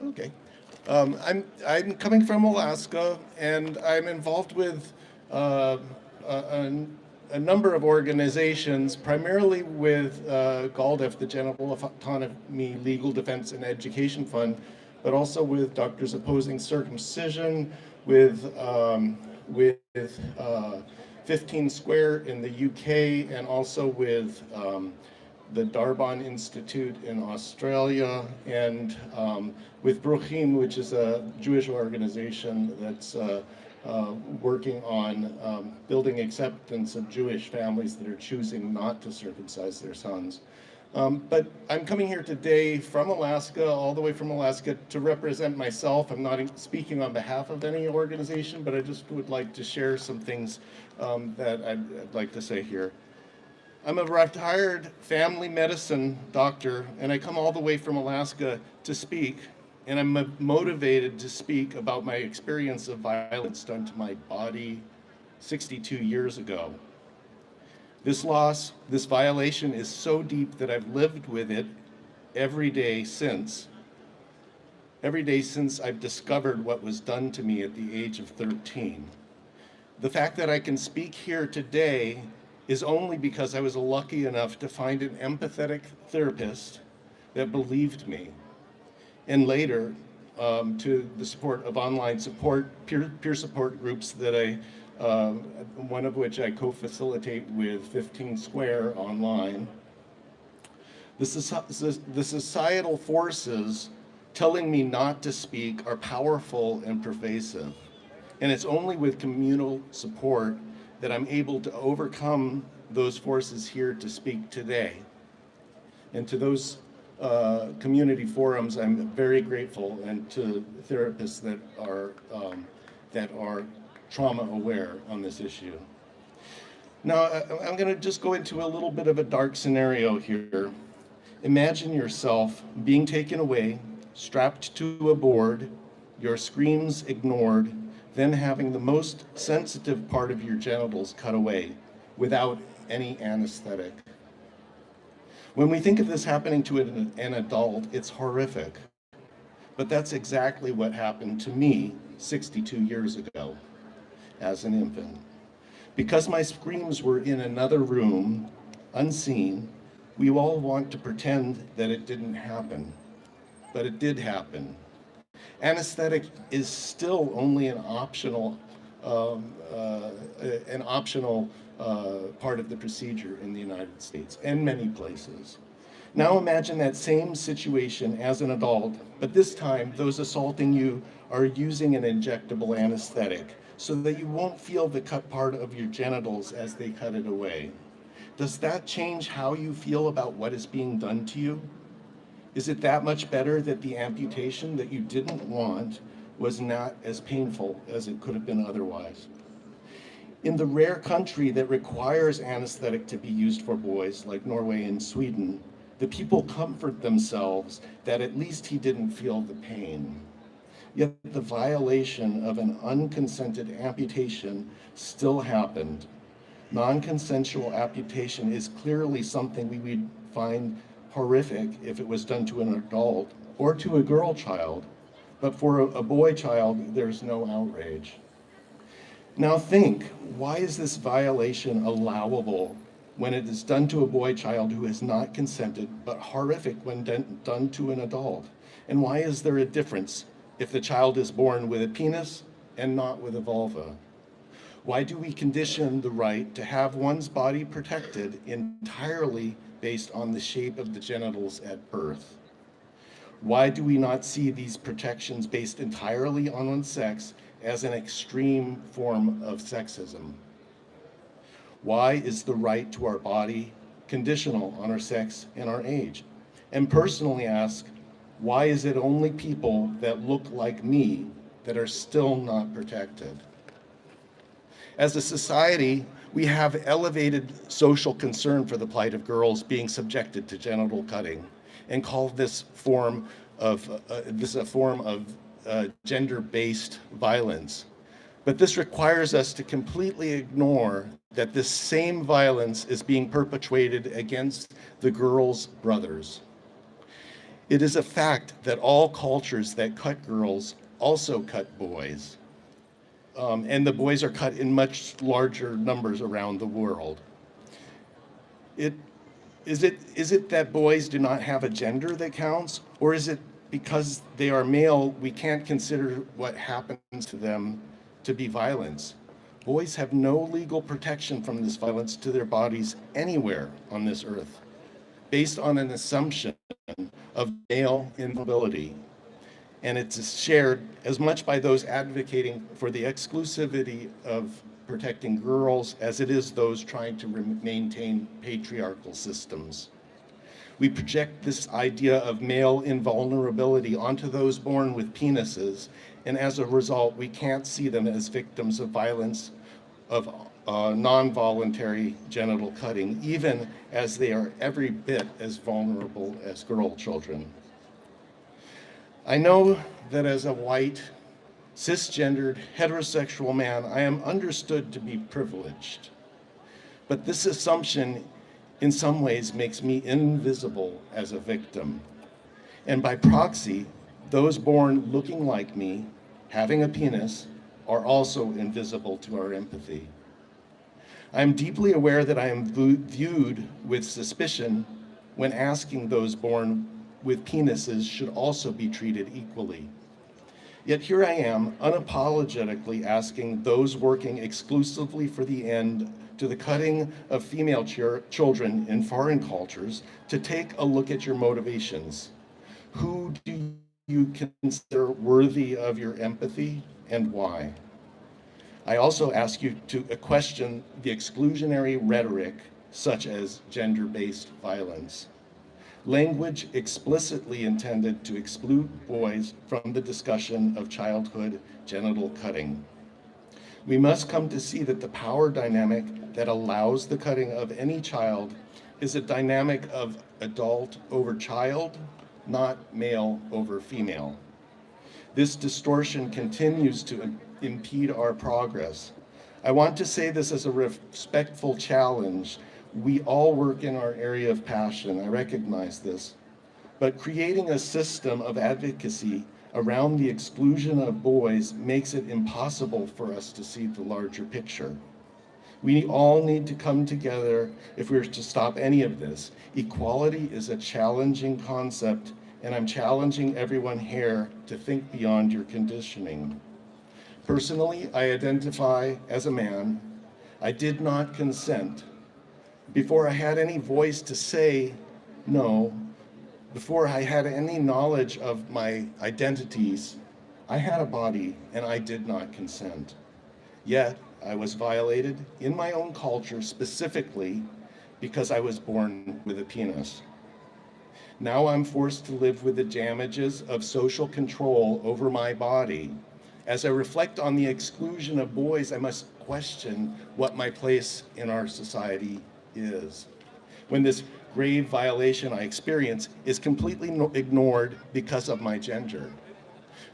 Okay. I'm coming from Alaska, and I'm involved with uh, a, a number of organizations, primarily with GALDEF, the Genital Autonomy Legal Defense and Education Fund, but also with Doctors Opposing Circumcision, with 15 Square in the UK, and also with the Darbon Institute in Australia, and with Bruchim, which is a Jewish organization that's working on building acceptance of Jewish families that are choosing not to circumcise their sons. But I'm coming here today from Alaska, all the way from Alaska, to represent myself. I'm not speaking on behalf of any organization, but I just would like to share some things that I'd like to say here. I'm a retired family medicine doctor, and I come all the way from Alaska to speak, and I'm motivated to speak about my experience of violence done to my body 62 years ago. This violation is so deep that I've lived with it every day since. Every day since I've discovered what was done to me at the age of 13. The fact that I can speak here today is only because I was lucky enough to find an empathetic therapist that believed me. And later, to the support of online support, peer support groups that one of which I co-facilitate with 15 Square online. The societal forces telling me not to speak are powerful and pervasive. And it's only with communal support that I'm able to overcome those forces here to speak today. And to those community forums, I'm very grateful, and to therapists that are trauma aware on this issue. Now, I'm going to just go into a little bit of a dark scenario here. Imagine yourself being taken away, strapped to a board, your screams ignored, then having the most sensitive part of your genitals cut away without any anesthetic. When we think of this happening to an adult, it's horrific. But that's exactly what happened to me 62 years ago as an infant. Because my screams were in another room, unseen, we all want to pretend that it didn't happen. But it did happen. Anesthetic is still only an optional part of the procedure in the United States and many places. Now imagine that same situation as an adult, but this time those assaulting you are using an injectable anesthetic so that you won't feel the cut part of your genitals as they cut it away. Does that change how you feel about what is being done to you? Is it that much better that the amputation that you didn't want was not as painful as it could have been otherwise? In the rare country that requires anesthetic to be used for boys, like Norway and Sweden, the people comfort themselves that at least he didn't feel the pain. Yet the violation of an unconsented amputation still happened. Non-consensual amputation is clearly something we would find horrific if it was done to an adult or to a girl child, but for a boy child, there's no outrage. Now think, why is this violation allowable when it is done to a boy child who has not consented, but horrific when done to an adult? And why is there a difference if the child is born with a penis and not with a vulva? Why do we condition the right to have one's body protected entirely based on the shape of the genitals at birth? Why do we not see these protections based entirely on one's sex as an extreme form of sexism? Why is the right to our body conditional on our sex and our age? And personally ask, why is it only people that look like me that are still not protected? As a society, we have elevated social concern for the plight of girls being subjected to genital cutting and call this a form of gender-based violence. But this requires us to completely ignore that this same violence is being perpetrated against the girls' brothers. It is a fact that all cultures that cut girls also cut boys, and the boys are cut in much larger numbers around the world. It, is it that boys do not have a gender that counts, or is it because they are male, we can't consider what happens to them to be violence? Boys have no legal protection from this violence to their bodies anywhere on this earth, based on an assumption of male invulnerability. And it's shared as much by those advocating for the exclusivity of protecting girls as it is those trying to maintain patriarchal systems. We project this idea of male invulnerability onto those born with penises, and as a result, we can't see them as victims of violence, of non-voluntary genital cutting, even as they are every bit as vulnerable as girl children. I know that as a white, cisgendered, heterosexual man, I am understood to be privileged. But this assumption in some ways makes me invisible as a victim. And by proxy, those born looking like me, having a penis, are also invisible to our empathy. I am deeply aware that I am viewed with suspicion when asking those born with penises should also be treated equally. Yet here I am, unapologetically asking those working exclusively for the end to the cutting of female children in foreign cultures to take a look at your motivations. Who do you consider worthy of your empathy and why? I also ask you to question the exclusionary rhetoric such as gender-based violence. Language explicitly intended to exclude boys from the discussion of childhood genital cutting. We must come to see that the power dynamic that allows the cutting of any child is a dynamic of adult over child, not male over female. This distortion continues to impede our progress. I want to say this as a respectful challenge. We all work in our area of passion, I recognize this, but creating a system of advocacy around the exclusion of boys makes it impossible for us to see the larger picture. We all need to come together if we're to stop any of this. Equality is a challenging concept, and I'm challenging everyone here to think beyond your conditioning. Personally, I identify as a man. I did not consent. Before I had any voice to say no, before I had any knowledge of my identities, I had a body and I did not consent. Yet I was violated in my own culture specifically because I was born with a penis. Now I'm forced to live with the damages of social control over my body. As I reflect on the exclusion of boys, I must question what my place in our society is. When this grave violation I experience is completely ignored because of my gender.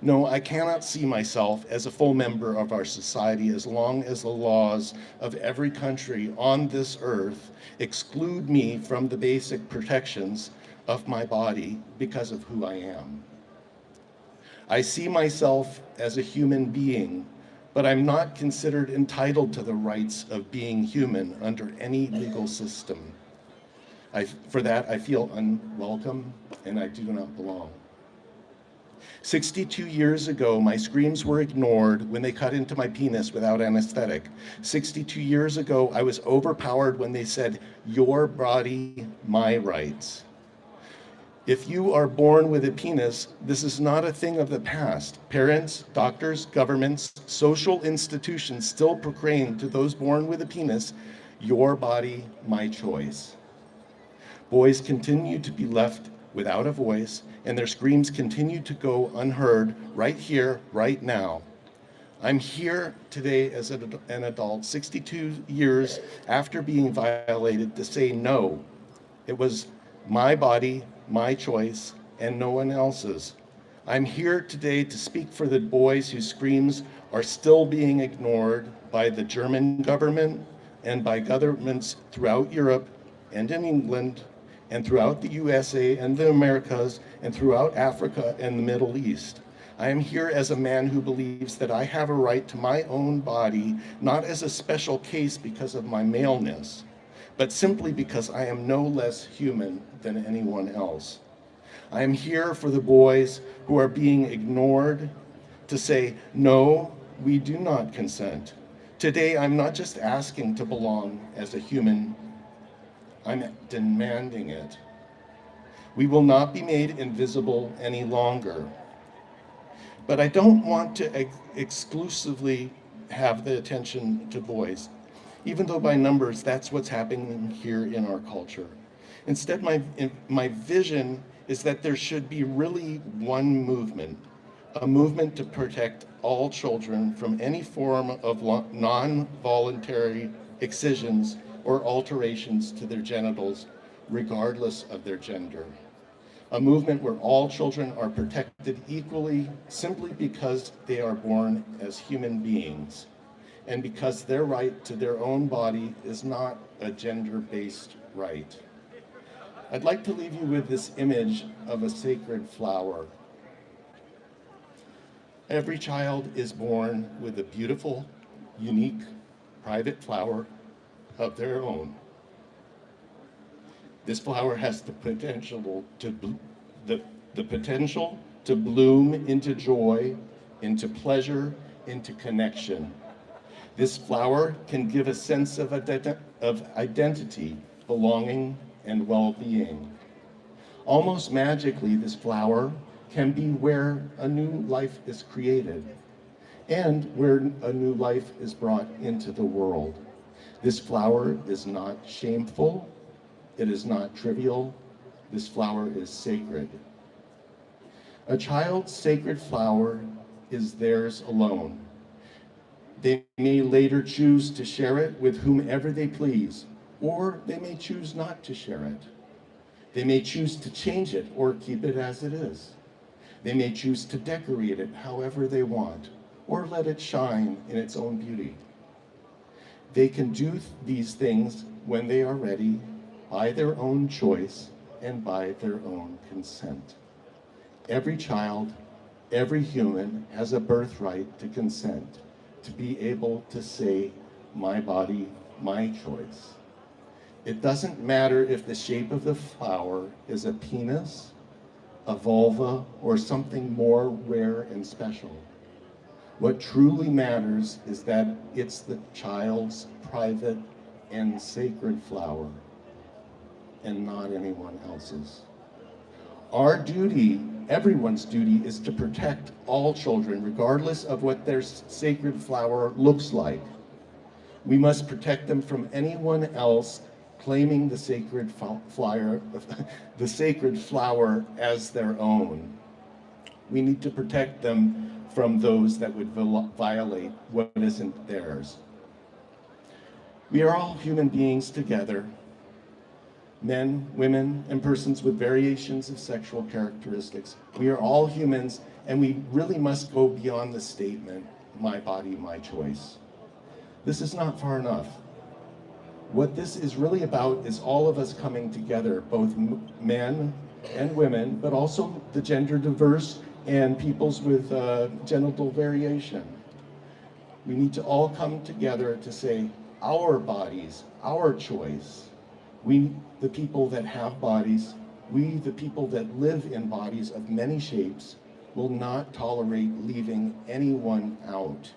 No, I cannot see myself as a full member of our society as long as the laws of every country on this earth exclude me from the basic protections of my body because of who I am. I see myself as a human being, but I'm not considered entitled to the rights of being human under any legal system. For that, I feel unwelcome and I do not belong. 62 years ago, my screams were ignored when they cut into my penis without anesthetic. 62 years ago, I was overpowered when they said, "Your body, my rights." If you are born with a penis, this is not a thing of the past. Parents, doctors, governments, social institutions still proclaim to those born with a penis, "Your body, my choice." Boys continue to be left without a voice, and their screams continue to go unheard right here, right now. I'm here today as an adult, 62 years after being violated, to say no. It was my body, my choice, and no one else's. I'm here today to speak for the boys whose screams are still being ignored by the German government and by governments throughout Europe and in England and throughout the USA and the Americas and throughout Africa and the Middle East. I am here as a man who believes that I have a right to my own body, not as a special case because of my maleness, but simply because I am no less human than anyone else. I am here for the boys who are being ignored to say, no, we do not consent. Today, I'm not just asking to belong as a human, I'm demanding it. We will not be made invisible any longer. But I don't want to exclusively have the attention to boys, even though by numbers, that's what's happening here in our culture. Instead, my vision is that there should be really one movement, a movement to protect all children from any form of non-voluntary excisions or alterations to their genitals, regardless of their gender. A movement where all children are protected equally simply because they are born as human beings and because their right to their own body is not a gender-based right. I'd like to leave you with this image of a sacred flower. Every child is born with a beautiful, unique, private flower of their own. This flower has the potential to bloom into joy, into pleasure, into connection. This flower can give a sense of identity, belonging, and well-being. Almost magically, this flower can be where a new life is created and where a new life is brought into the world. This flower is not shameful. It is not trivial. This flower is sacred. A child's sacred flower is theirs alone. They may later choose to share it with whomever they please, or they may choose not to share it. They may choose to change it or keep it as it is. They may choose to decorate it however they want, or let it shine in its own beauty. They can do these things when they are ready, by their own choice and by their own consent. Every child, every human has a birthright to consent, to be able to say, my body, my choice. It doesn't matter if the shape of the flower is a penis, a vulva, or something more rare and special. What truly matters is that it's the child's private and sacred flower, and not anyone else's. Our duty, everyone's duty, is to protect all children, regardless of what their sacred flower looks like. We must protect them from anyone else claiming the sacred flower as their own. We need to protect them from those that would violate what isn't theirs. We are all human beings together, men, women, and persons with variations of sexual characteristics. We are all humans, and we really must go beyond the statement, my body, my choice. This is not far enough. What this is really about is all of us coming together, both men and women, but also the gender diverse and peoples with genital variation. We need to all come together to say, our bodies, our choice. We, the people that have bodies, we, the people that live in bodies of many shapes, will not tolerate leaving anyone out.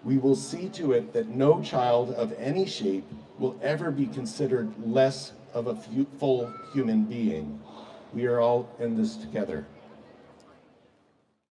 We will see to it that no child of any shape will ever be considered less of a full human being. We are all in this together.